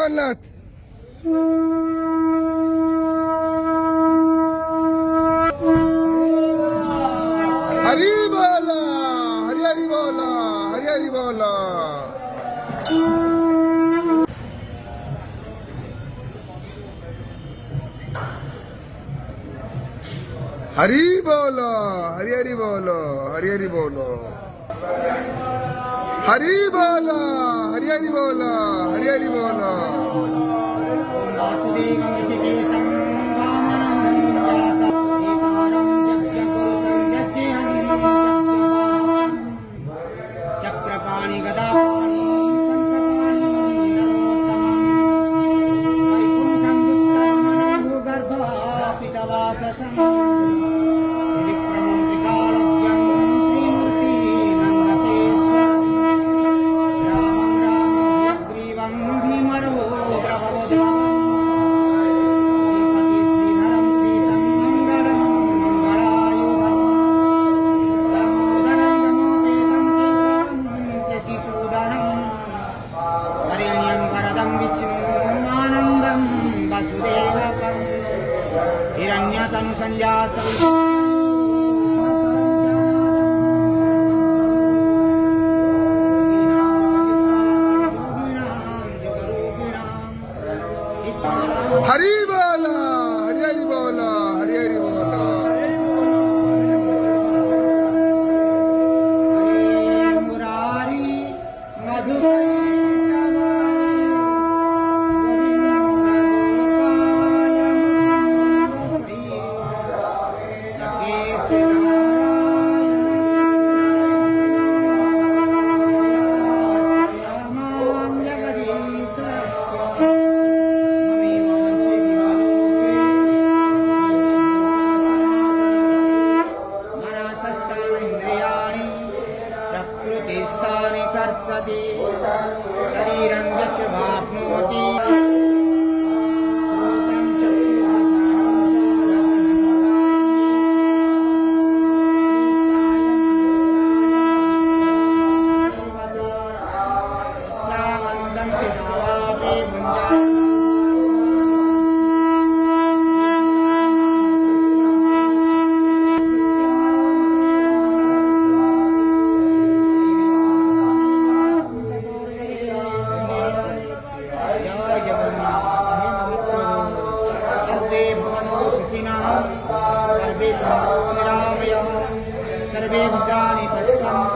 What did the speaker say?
জগন্নাথ। হরি বল, হরি হরি বল, হরি হরি বল। हरी बोलो, हरी हरी बोलो, हरी हरी बोलो, हरी बोलो, हरी हरी बोलो, हरी हरी बोलो। चक्रपाणि गदा हिरण्यतनु संजासं हरी बोलो, हरी हरी बोलो, हरी हरी बोलो। हरे मुरारी मधुकर प्रकृतिस्थानि कर्षति शरीरं यच्च वाप्नोति श्रोत्रं सर्वे भद्राणि पश्यन्तु